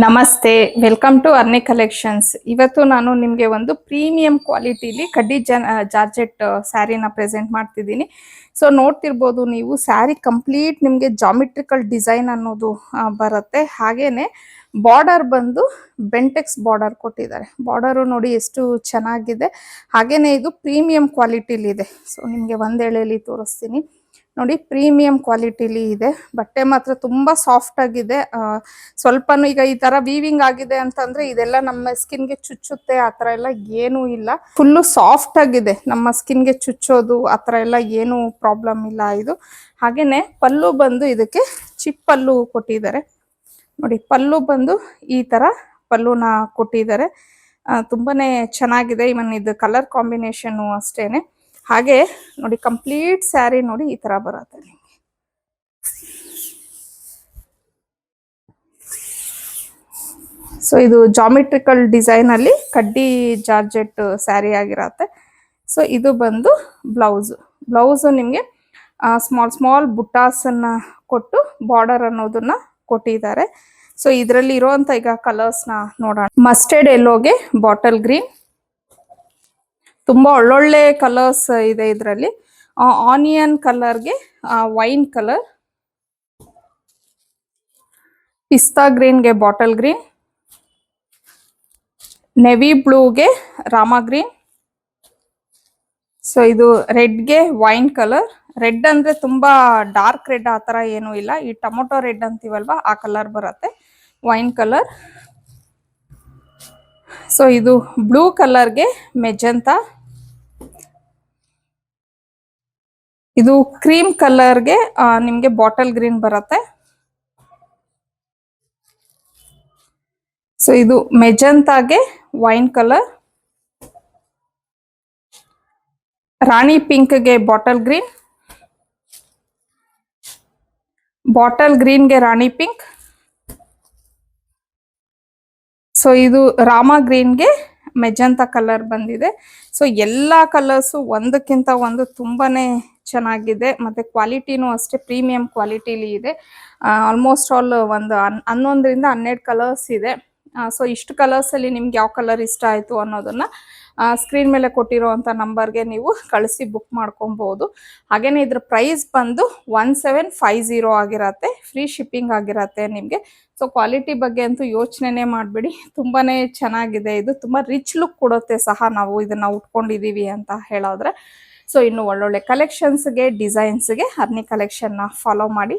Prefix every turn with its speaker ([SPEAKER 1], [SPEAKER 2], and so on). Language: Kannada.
[SPEAKER 1] ನಮಸ್ತೆ, ವೆಲ್ಕಮ್ ಟು ಅರ್ನಿ ಕಲೆಕ್ಷನ್ಸ್. ಇವತ್ತು ನಾನು ನಿಮಗೆ ಒಂದು ಪ್ರೀಮಿಯಂ ಕ್ವಾಲಿಟಿಲಿ ಕಡ್ಡಿ ಜಾರ್ಜೆಟ್ ಸ್ಯಾರಿನ ಪ್ರೆಸೆಂಟ್ ಮಾಡ್ತಿದ್ದೀನಿ. ಸೊ ನೋಡ್ತಿರ್ಬೋದು ನೀವು, ಸ್ಯಾರಿ ಕಂಪ್ಲೀಟ್ ನಿಮಗೆ ಜಾಮಿಟ್ರಿಕಲ್ ಡಿಸೈನ್ ಅನ್ನೋದು ಬರುತ್ತೆ. ಹಾಗೇನೆ ಬಾರ್ಡರ್ ಬಂದು ಬೆಂಟೆಕ್ಸ್ ಬಾರ್ಡರ್ ಕೊಟ್ಟಿದ್ದಾರೆ. ಬಾರ್ಡರು ನೋಡಿ ಎಷ್ಟು ಚೆನ್ನಾಗಿದೆ. ಹಾಗೇನೆ ಇದು ಪ್ರೀಮಿಯಂ ಕ್ವಾಲಿಟಿಲಿ ಇದೆ. ಸೊ ನಿಮಗೆ ಒಂದ್ ಎಳೆಯಲ್ಲಿ ತೋರಿಸ್ತೀನಿ ನೋಡಿ, ಪ್ರೀಮಿಯಂ ಕ್ವಾಲಿಟಿಲಿ ಇದೆ. ಬಟ್ಟೆ ಮಾತ್ರ ತುಂಬಾ ಸಾಫ್ಟ್ ಆಗಿದೆ. ಸ್ವಲ್ಪನೂ ಈಗ ಈ ತರ ವೀವಿಂಗ್ ಆಗಿದೆ ಅಂತಂದ್ರೆ ಇದೆಲ್ಲ ನಮ್ಮ ಸ್ಕಿನ್ಗೆ ಚುಚ್ಚುತ್ತೆ, ಆತರ ಎಲ್ಲ ಏನೂ ಇಲ್ಲ. ಫುಲ್ಲು ಸಾಫ್ಟ್ ಆಗಿದೆ, ನಮ್ಮ ಸ್ಕಿನ್ಗೆ ಚುಚ್ಚೋದು ಆತರ ಎಲ್ಲ ಏನು ಪ್ರಾಬ್ಲಮ್ ಇಲ್ಲ ಇದು. ಹಾಗೇನೆ ಪಲ್ಲು ಬಂದು ಇದಕ್ಕೆ ಚಿಪ್ ಪಲ್ಲು ಕೊಟ್ಟಿದ್ದಾರೆ ನೋಡಿ. ಪಲ್ಲು ಬಂದು ಈ ತರ ಪಲ್ಲುನ ಕೊಟ್ಟಿದ್ದಾರೆ. ತುಂಬಾನೇ ಚೆನ್ನಾಗಿದೆ. ಇವನ್ ಇದು ಕಲರ್ ಕಾಂಬಿನೇಷನ್ ಅಷ್ಟೇನೆ. ಹಾಗೆ ನೋಡಿ, ಕಂಪ್ಲೀಟ್ ಸ್ಯಾರಿ ನೋಡಿ ಈ ತರ ಬರುತ್ತೆ ನಿಮಗೆ. ಸೊ ಇದು ಜಾಮಿಟ್ರಿಕಲ್ ಡಿಸೈನ್ ಅಲ್ಲಿ ಕಡ್ಡಿ ಜಾರ್ಜೆಟ್ ಸ್ಯಾರಿ ಆಗಿರತ್ತೆ. ಸೊ ಇದು ಬಂದು ಬ್ಲೌಸ್ ನಿಮಗೆ ಸ್ಮಾಲ್ ಸ್ಮಾಲ್ ಬುಟ್ಟಾಸ್ ಅನ್ನ ಕೊಟ್ಟು ಬಾರ್ಡರ್ ಅನ್ನೋದನ್ನ ಕೊಟ್ಟಿದ್ದಾರೆ. ಸೊ ಇದರಲ್ಲಿ ಇರುವಂತ ಈಗ ಕಲರ್ಸ್ ನ ನೋಡೋಣ. ಮಸ್ಟರ್ಡ್ ಯೆಲ್ಲೋಗೆ ಬಾಟಲ್ ಗ್ರೀನ್, ತುಂಬಾ ಒಳ್ಳೊಳ್ಳೆ ಕಲರ್ಸ್ ಇದೆ ಇದರಲ್ಲಿ. ಆನಿಯನ್ ಕಲರ್ಗೆ ವೈನ್ ಕಲರ್, ಪಿಸ್ತಾ ಗ್ರೀನ್ಗೆ ಬಾಟಲ್ ಗ್ರೀನ್, ನೆವಿ ಬ್ಲೂಗೆ ರಾಮ ಗ್ರೀನ್. ಸೊ ಇದು ರೆಡ್ಗೆ ವೈನ್ ಕಲರ್. ರೆಡ್ ಅಂದ್ರೆ ತುಂಬಾ ಡಾರ್ಕ್ ರೆಡ್ ಆ ತರ ಏನೂ ಇಲ್ಲ, ಈ ಟೊಮೊಟೊ ರೆಡ್ ಅಂತೀವಲ್ವಾ ಆ ಕಲರ್ ಬರುತ್ತೆ, ವೈನ್ ಕಲರ್. ಸೊ ಇದು ಬ್ಲೂ ಕಲರ್ಗೆ ಮೆಜೆಂತಾ, ಇದು ಕ್ರೀಮ್ ಕಲರ್ಗೆ ನಿಮ್ಗೆ ಬಾಟಲ್ ಗ್ರೀನ್ ಬರುತ್ತೆ. ಸೊ ಇದು ಮೆಜೆಂತಾಗೆ ವೈನ್ ಕಲರ್, ರಾಣಿ ಪಿಂಕ್ಗೆ ಬಾಟಲ್ ಗ್ರೀನ್, ಬಾಟಲ್ ಗ್ರೀನ್ಗೆ ರಾಣಿ ಪಿಂಕ್. ಸೊ ಇದು ರಾಮ ಗ್ರೀನ್ಗೆ ಮೆಜೆಂತಾ ಕಲರ್ ಬಂದಿದೆ. ಸೊ ಎಲ್ಲಾ ಕಲರ್ಸು ಒಂದಕ್ಕಿಂತ ಒಂದು ತುಂಬಾನೇ ಚೆನ್ನಾಗಿದೆ. ಮತ್ತೆ ಕ್ವಾಲಿಟಿನೂ ಅಷ್ಟೇ ಪ್ರೀಮಿಯಂ ಕ್ವಾಲಿಟಿಲಿ ಇದೆ. ಆಲ್ಮೋಸ್ಟ್ ಆಲ್ ಒಂದು 11ರಿಂದ 12 ಕಲರ್ಸ್ ಇದೆ. ಸೊ ಇಷ್ಟು ಕಲರ್ಸ್ ಅಲ್ಲಿ ನಿಮ್ಗೆ ಯಾವ ಕಲರ್ ಇಷ್ಟ ಆಯ್ತು ಅನ್ನೋದನ್ನ ಸ್ಕ್ರೀನ್ ಮೇಲೆ ಕೊಟ್ಟಿರುವಂತ ನಂಬರ್ಗೆ ನೀವು ಕಳಿಸಿ ಬುಕ್ ಮಾಡ್ಕೊಬಹುದು. ಹಾಗೇನೆ ಇದ್ರ ಪ್ರೈಸ್ ಬಂದು 1750 ಆಗಿರತ್ತೆ. ಫ್ರೀ ಶಿಪ್ಪಿಂಗ್ ಆಗಿರತ್ತೆ ನಿಮ್ಗೆ. ಸೊ ಕ್ವಾಲಿಟಿ ಬಗ್ಗೆ ಅಂತೂ ಯೋಚನೆ ಮಾಡಬೇಡಿ, ತುಂಬಾನೇ ಚೆನ್ನಾಗಿದೆ. ಇದು ತುಂಬಾ ರಿಚ್ ಲುಕ್ ಕೊಡುತ್ತೆ ಸಹ ನಾವು ಇದನ್ನ ಉಟ್ಕೊಂಡಿದೀವಿ ಅಂತ ಹೇಳೋದ್ರೆ. ಸೊ ಇನ್ನು ಒಳ್ಳೊಳ್ಳೆ ಕಲೆಕ್ಷನ್ಸ್ಗೆ ಡಿಸೈನ್ಸ್ಗೆ ಅರ್ನಿ ಕಲೆಕ್ಷನ್ ಫಾಲೋ ಮಾಡಿ.